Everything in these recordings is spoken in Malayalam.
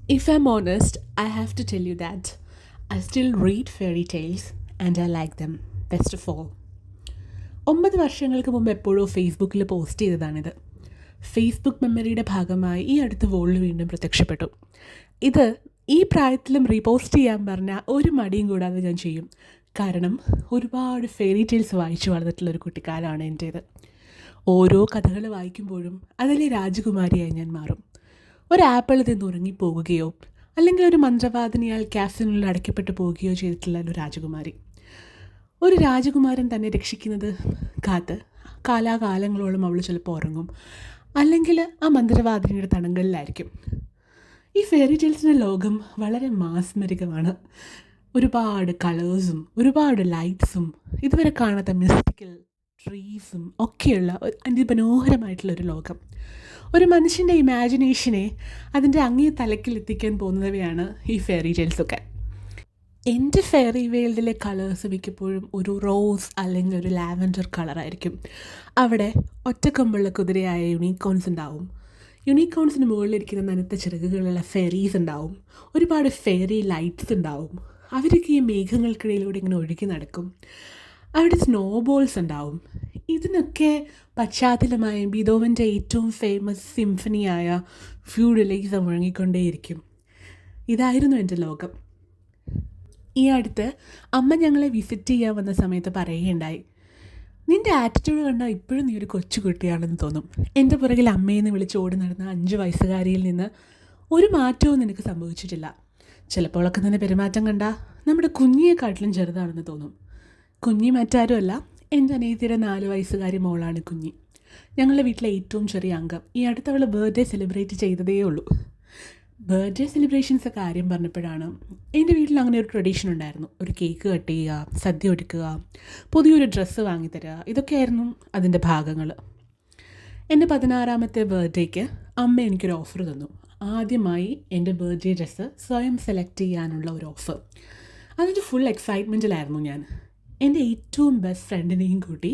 If I'm honest, I have to tell you that I still read fairy tales and I like them best of all. 9 വർഷങ്ങൾക്ക് മുമ്പ് എപ്പോഴോ ഫേസ്ബുക്കിൽ പോസ്റ്റ് ചെയ്തതാണിത്. ഫേസ്ബുക്ക് മെമ്മറിയുടെ ഭാഗമായി ഈ അടുത്ത വോളിൽ വീണ്ടും പ്രത്യക്ഷപ്പെട്ടു. ഇത് ഈ പ്രായത്തിലും റീപോസ്റ്റ് ചെയ്യാൻ പറഞ്ഞാൽ ഒരു മടിയും കൂടാതെ ഞാൻ ചെയ്യും. കാരണം ഒരുപാട് ഫെയറി ടെയിൽസ് വായിച്ചു വളർന്നിട്ടുള്ളൊരു കുട്ടിക്കാലമാണ് എൻ്റേത്. ഓരോ കഥകൾ വായിക്കുമ്പോഴും അതിലെ രാജകുമാരിയായി ഞാൻ മാറും. ഒരു ആപ്പിൾ നിന്ന് ഉറങ്ങിപ്പോവുകയോ അല്ലെങ്കിൽ ഒരു മന്ത്രവാദിനിയാൽ ക്യാപ്സിനുള്ളിൽ അടയ്ക്കപ്പെട്ടു പോവുകയോ ചെയ്തിട്ടുള്ള ഒരു രാജകുമാരി. ഒരു രാജകുമാരൻ തന്നെ രക്ഷിക്കുന്നത് കാത്ത് കാലാകാലങ്ങളോളം അവൾ ചിലപ്പോൾ ഉറങ്ങും, അല്ലെങ്കിൽ ആ മന്ത്രവാദിനിയുടെ തടങ്കലിലായിരിക്കും. ഈ ഫെയറി ടെയിൽസിൻ്റെ ലോകം വളരെ മാസ്മരികമാണ്. ഒരുപാട് കളേഴ്സും ഒരുപാട് ലൈറ്റ്സും ഇതുവരെ കാണാത്ത മിസ്റ്റിക്കൽ ട്രീസും ഒക്കെയുള്ള അതിമനോഹരമായിട്ടുള്ളൊരു ലോകം. ഒരു മനുഷ്യൻ്റെ ഇമാജിനേഷനെ അതിൻ്റെ അങ്ങേ തലക്കിലെത്തിക്കാൻ പോകുന്നവയാണ് ഈ ഫെയറി ടെയിൽസൊക്കെ. എൻ്റെ ഫെയറി വേൾഡിലെ കളേഴ്സ് മിക്കപ്പോഴും ഒരു റോസ് അല്ലെങ്കിൽ ഒരു ലാവൻഡർ കളറായിരിക്കും. അവിടെ ഒറ്റക്കൊമ്പുള്ള കുതിരയായ യൂണിക്കോൺസ് ഉണ്ടാവും. യൂണിക്കോൺസിന് മുകളിലിരിക്കുന്ന നനുത്ത ചിറകുകളുള്ള ഫെയറീസ് ഉണ്ടാവും. ഒരുപാട് ഫെയറി ലൈറ്റ്സ് ഉണ്ടാവും. അവരൊക്കെ ഈ മേഘങ്ങൾക്കിടയിലൂടെ ഇങ്ങനെ ഒഴുകി നടക്കും. അവിടെ സ്നോബോൾസ് ഉണ്ടാവും. ഇതിനൊക്കെ പശ്ചാത്തലമായ ബീതോവൻ്റെ ഏറ്റവും ഫേമസ് സിംഫണിയായ ഫ്യൂഡലൈസ് മുഴങ്ങിക്കൊണ്ടേയിരിക്കും. ഇതായിരുന്നു എൻ്റെ ലോകം. ഈ അടുത്ത് അമ്മ ഞങ്ങളെ വിസിറ്റ് ചെയ്യാൻ വന്ന സമയത്ത് പറയുകയുണ്ടായി, നിൻ്റെ ആറ്റിറ്റ്യൂഡ് കണ്ടാൽ ഇപ്പോഴും നീ ഒരു കൊച്ചുകുട്ടിയാണെന്ന് തോന്നും. എൻ്റെ പുറകിൽ അമ്മയെന്ന് വിളിച്ച് ഓടി നടന്ന 5 വയസ്സുകാരിയിൽ നിന്ന് ഒരു മാറ്റവും നിനക്ക് സംഭവിച്ചിട്ടില്ല. ചിലപ്പോഴൊക്കെ നിന്നെ പെരുമാറ്റം കണ്ടാൽ നമ്മുടെ കുഞ്ഞിയെക്കാട്ടിലും ചെറുതാണെന്ന് തോന്നും. കുഞ്ഞി മറ്റാരുമല്ല, എൻ്റെ അനിയത്തിയുടെ 4 വയസ്സുകാരി മോളാണ് കുഞ്ഞി. ഞങ്ങളുടെ വീട്ടിലെ ഏറ്റവും ചെറിയ അംഗം. ഈ അടുത്ത് അവൾ ബർത്ത്ഡേ സെലിബ്രേറ്റ് ചെയ്തതേ ഉള്ളൂ. ബർത്ത്ഡേ സെലിബ്രേഷൻസ് കാര്യം പറഞ്ഞപ്പോഴാണ് എൻ്റെ വീട്ടിൽ അങ്ങനെ ഒരു ട്രഡീഷൻ ഉണ്ടായിരുന്നു. ഒരു കേക്ക് കട്ട് ചെയ്യുക, സദ്യ ഒരുക്കുക, പുതിയൊരു ഡ്രസ്സ് വാങ്ങിത്തരിക, ഇതൊക്കെയായിരുന്നു അതിൻ്റെ ഭാഗങ്ങൾ. എൻ്റെ 16ാമത്തെ ബർത്ത്ഡേക്ക് അമ്മ എനിക്കൊരു ഓഫർ തന്നു. ആദ്യമായി എൻ്റെ ബർത്ത്ഡേ ഡ്രസ്സ് സ്വയം സെലക്ട് ചെയ്യാനുള്ള ഒരു ഓഫർ. അതിൻ്റെ ഫുൾ എക്സൈറ്റ്മെൻറ്റിലായിരുന്നു ഞാൻ. എൻ്റെ ഏറ്റവും ബെസ്റ്റ് ഫ്രണ്ടിനെയും കൂട്ടി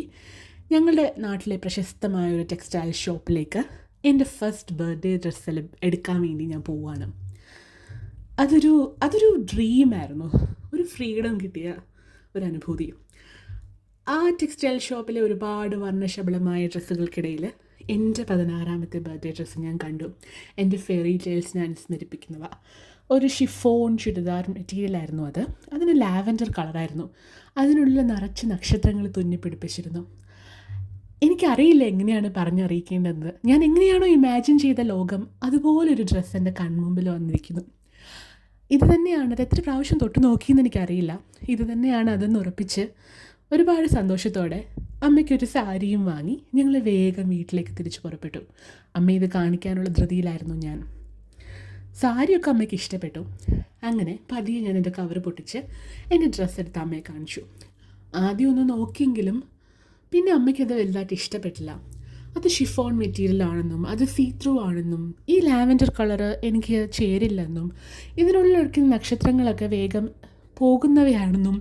ഞങ്ങളുടെ നാട്ടിലെ പ്രശസ്തമായ ഒരു ടെക്സ്റ്റൈൽ ഷോപ്പിലേക്ക് എൻ്റെ ഫസ്റ്റ് ബർത്ത്ഡേ ഡ്രസ്സ് എടുക്കാൻ വേണ്ടി ഞാൻ പോവുകയാണ്. അതൊരു ഡ്രീമായിരുന്നു. ഒരു ഫ്രീഡം കിട്ടിയ ഒരു അനുഭൂതി. ആ ടെക്സ്റ്റൈൽ ഷോപ്പിലെ ഒരുപാട് വർണ്ണശബളമായ ഡ്രസ്സുകൾക്കിടയിൽ എൻ്റെ 16ാമത്തെ ബർത്ത്ഡേ ഡ്രസ്സ് ഞാൻ കണ്ടു. എൻ്റെ ഫെയറി ടെയിൽസിനെ അനുസ്മരിപ്പിക്കുന്നവ. ഒരു ഷിഫോൺ ചുരിദാർ മെറ്റീരിയലായിരുന്നു അത്. അതിന് ലാവൻഡർ കളറായിരുന്നു. അതിനുള്ളിൽ നിറച്ച് നക്ഷത്രങ്ങൾ തുന്നിപ്പിടിപ്പിച്ചിരുന്നു. എനിക്കറിയില്ല എങ്ങനെയാണ് പറഞ്ഞറിയിക്കേണ്ടത്. ഞാൻ എങ്ങനെയാണോ ഇമാജിൻ ചെയ്ത ലോകം അതുപോലൊരു ഡ്രസ്സ് എൻ്റെ കൺമുമ്പിൽ വന്നിരിക്കുന്നു. ഇത് തന്നെയാണ്, അത് എത്ര പ്രാവശ്യം തൊട്ട് നോക്കിയെന്ന് എനിക്കറിയില്ല. ഇത് തന്നെയാണ് അതെന്ന് ഉറപ്പിച്ച് ഒരുപാട് സന്തോഷത്തോടെ അമ്മയ്ക്കൊരു സാരിയും വാങ്ങി ഞങ്ങൾ വേഗം വീട്ടിലേക്ക് തിരിച്ചു പുറപ്പെട്ടു. അമ്മ ഇത് കാണിക്കാനുള്ള ധൃതിയിലായിരുന്നു ഞാൻ. സാരിയൊക്കെ അമ്മയ്ക്ക് ഇഷ്ടപ്പെട്ടു. അങ്ങനെ പതിയെ ഞാൻ എൻ്റെ കവർ പൊട്ടിച്ച് എൻ്റെ ഡ്രസ്സ് എടുത്ത് അമ്മയെ കാണിച്ചു. ആദ്യം ഒന്ന് നോക്കിയെങ്കിലും പിന്നെ അമ്മയ്ക്കത് വലുതായിട്ട് ഇഷ്ടപ്പെട്ടില്ല. അത് ഷിഫോൺ മെറ്റീരിയലാണെന്നും അത് സീ ത്രൂ ആണെന്നും ഈ ലാവൻഡർ കളറ് എനിക്ക് ചേരില്ലെന്നും ഇതിനുള്ളിൽ ഒഴിക്കുന്ന നക്ഷത്രങ്ങളൊക്കെ വേഗം പോകുന്നവയാണെന്നും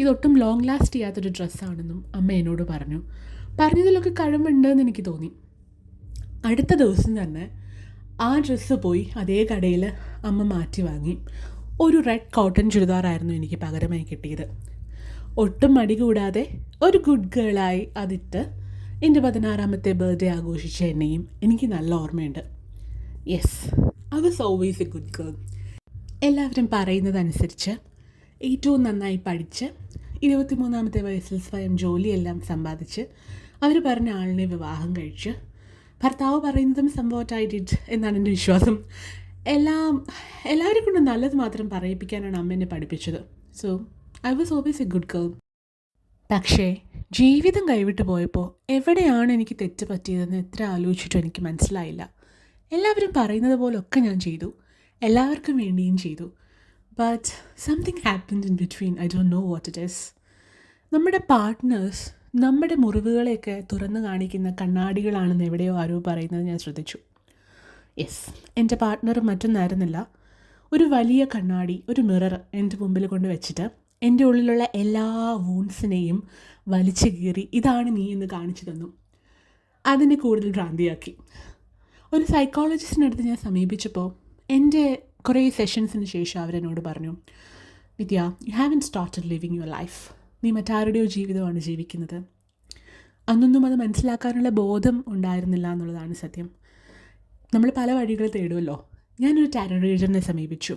ഇതൊട്ടും ലോങ് ലാസ്റ്റ് ചെയ്യാത്തൊരു ഡ്രസ്സാണെന്നും അമ്മ എന്നോട് പറഞ്ഞതിലൊക്കെ കഴമ്പുണ്ടെന്ന് എനിക്ക് തോന്നി. അടുത്ത ദിവസം തന്നെ ആ ഡ്രസ്സ് പോയി അതേ കടയിൽ അമ്മ മാറ്റി വാങ്ങി. ഒരു റെഡ് കോട്ടൺ ചുരിദാറായിരുന്നു എനിക്ക് പകരമായി കിട്ടിയത്. ഒട്ടും മടി കൂടാതെ ഒരു ഗുഡ് ഗേളായി അതിട്ട് എൻ്റെ 16ാമത്തെ ബർത്ത്ഡേ ആഘോഷിച്ച എന്നെയും എനിക്ക് നല്ല ഓർമ്മയുണ്ട്. Yes, I was always A good girl. എല്ലാവരും പറയുന്നതനുസരിച്ച് ഏറ്റവും നന്നായി പഠിച്ച് 23ാമത്തെ വയസ്സിൽ സ്വയം ജോലിയെല്ലാം സമ്പാദിച്ച് അവർ പറഞ്ഞ ആളിനെ വിവാഹം കഴിച്ച് ഭർത്താവ് പറയുന്നതും സംഭവത്തായി ഡിഡ് എന്നാണ് എൻ്റെ വിശ്വാസം. എല്ലാവരും കൊണ്ട് നല്ലത് മാത്രം പറയിപ്പിക്കാനാണ് അമ്മ എന്നെ പഠിപ്പിച്ചത്. So I was always A good girl. പക്ഷേ ജീവിതം കൈവിട്ട് പോയപ്പോൾ എവിടെയാണ് എനിക്ക് തെറ്റ് പറ്റിയതെന്ന് എത്ര ആലോചിച്ചിട്ടും എനിക്ക് മനസ്സിലായില്ല. എല്ലാവരും പറയുന്നത് പോലൊക്കെ ഞാൻ ചെയ്തു, എല്ലാവർക്കും വേണ്ടിയും ചെയ്തു. But something happened in between. I don't know what it is. നമ്മുടെ പാർട്ട്നേഴ്സ് നമ്മുടെ മുറിവുകളെയൊക്കെ തുറന്നു കാണിക്കുന്ന കണ്ണാടികളാണെന്ന് എവിടെയോ ആരോ പറയുന്നത് ഞാൻ ശ്രദ്ധിച്ചു. യെസ്, എൻ്റെ പാർട്ട്ണർ മറ്റൊന്നായിരുന്നില്ല, ഒരു വലിയ കണ്ണാടി, ഒരു മിറർ എൻ്റെ മുമ്പിൽ കൊണ്ട് വെച്ചിട്ട് എൻ്റെ ഉള്ളിലുള്ള എല്ലാ വൂൺസിനെയും വലിച്ചു കീറി ഇതാണ് നീ എന്ന് കാണിച്ചു തന്നു. അതിനെ കൂടുതൽ ഭ്രാന്തിയാക്കി. ഒരു സൈക്കോളജിസ്റ്റിനടുത്ത് ഞാൻ സമീപിച്ചപ്പോൾ എൻ്റെ കുറേ സെഷൻസിന് ശേഷം അവരെന്നോട് പറഞ്ഞു, Vidya, you haven't started living your life. നീ മറ്റാരുടെയോ ജീവിതമാണ് ജീവിക്കുന്നത്. അന്നൊന്നും അത് മനസ്സിലാക്കാനുള്ള ബോധം ഉണ്ടായിരുന്നില്ല എന്നുള്ളതാണ് സത്യം. നമ്മൾ പല വഴികൾ തേടുമല്ലോ. ഞാനൊരു ടാരോ റീഡറിനെ സമീപിച്ചു.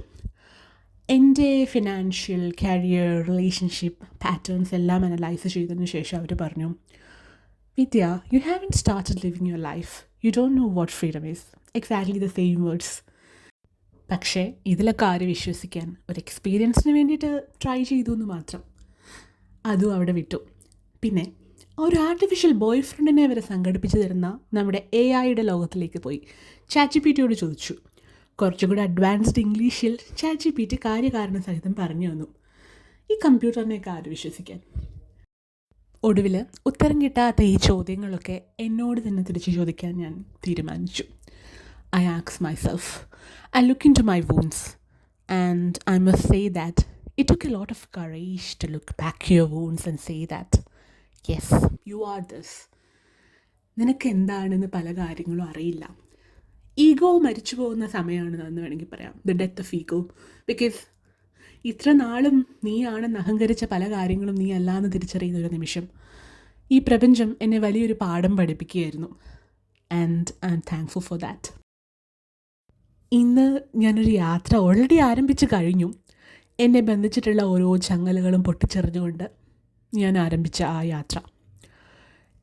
എൻ്റെ ഫിനാൻഷ്യൽ, കരിയർ, റിലേഷൻഷിപ്പ് പാറ്റേൺസ് എല്ലാം അനലൈസ് ചെയ്തതിന് ശേഷം അവർ പറഞ്ഞു, Vidya, you haven't started living your life. You don't know what freedom is. Exactly the same words. പക്ഷേ ഇതിലൊക്കെ ആര് വിശ്വസിക്കാൻ? ഒരു എക്സ്പീരിയൻസിന് വേണ്ടിയിട്ട് ട്രൈ ചെയ്തു എന്ന് മാത്രം. അതും അവിടെ വിട്ടു. പിന്നെ ഒരു ആർട്ടിഫിഷ്യൽ ബോയ് ഫ്രണ്ടിനെ വരെ സംഘടിപ്പിച്ച് തരുന്ന നമ്മുടെ AI-യുടെ ലോകത്തിലേക്ക് പോയി. ChatGPT-യോട് ചോദിച്ചു. കുറച്ചുകൂടി അഡ്വാൻസ്ഡ് ഇംഗ്ലീഷിൽ ChatGPT കാര്യകാരണ സഹിതം പറഞ്ഞു തന്നു. ഈ കമ്പ്യൂട്ടറിനെയൊക്കെ ആര് വിശ്വസിക്കാൻ? ഒടുവിൽ ഉത്തരം കിട്ടാത്ത ഈ ചോദ്യങ്ങളൊക്കെ എന്നോട് തന്നെ തിരിച്ച് ചോദിക്കാൻ ഞാൻ തീരുമാനിച്ചു. I asked myself, I look into my wounds, and I must say that it took a lot of courage to look back your wounds and say that, yes, you are this. നിനക്ക് എന്താണെന്ന് പല കാര്യങ്ങളും അറിയില്ല. ഈഗോ മരിച്ചു പോകുന്ന സമയമാണെന്ന് വേണമെങ്കിൽ പറയാം. The death of ego. Because ഇത്ര നാളും നീയാണെന്ന് അഹങ്കരിച്ച പല കാര്യങ്ങളും നീ അല്ലാന്ന് തിരിച്ചറിയുന്ന ഒരു നിമിഷം ഈ പ്രപഞ്ചം എന്നെ വലിയൊരു പാഠം പഠിപ്പിക്കുകയായിരുന്നു. And I am thankful for that. ഇന്ന് ഞാനൊരു യാത്ര ഓൾറെഡി ആരംഭിച്ച് കഴിഞ്ഞു. എന്നെ ബന്ധിച്ചിട്ടുള്ള ഓരോ ചങ്ങലകളും പൊട്ടിച്ചെറിഞ്ഞുകൊണ്ട് ഞാൻ ആരംഭിച്ച ആ യാത്ര.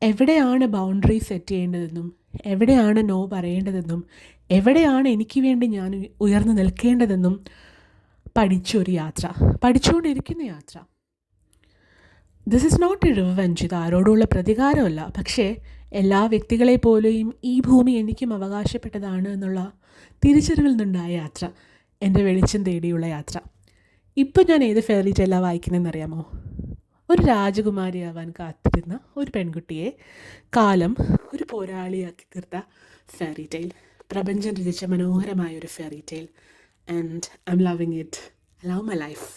എവിടെയാണ് ബൗണ്ടറി സെറ്റ് ചെയ്യേണ്ടതെന്നും എവിടെയാണ് നോ പറയേണ്ടതെന്നും എവിടെയാണ് എനിക്ക് വേണ്ടി ഞാൻ ഉയർന്നു നിൽക്കേണ്ടതെന്നും പഠിച്ചൊരു യാത്ര, പഠിച്ചുകൊണ്ടിരിക്കുന്ന യാത്ര. This is not a revenge. ഇത് ആരോടുള്ള പ്രതികാരമല്ല. പക്ഷേ എല്ലാ വ്യക്തികളെ പോലെയും ഈ ഭൂമി എനിക്കും അവകാശപ്പെട്ടതാണ് എന്നുള്ള തിരിച്ചറിവിൽ നിന്നുണ്ടായ യാത്ര, എൻ്റെ വെളിച്ചം തേടിയുള്ള യാത്ര. ഇപ്പം ഞാൻ ഏത് ഫെയറി ടെയിലാണ് വായിക്കുന്നതെന്നറിയാമോ? ഒരു രാജകുമാരിയാവാൻ കാത്തിരുന്ന ഒരു പെൺകുട്ടിയെ കാലം ഒരു പോരാളിയാക്കി തീർത്ത ഫെയറി ടെയിൽ. പ്രപഞ്ചം രചിച്ച മനോഹരമായൊരു fairy tale. And I M loving it. I love my life.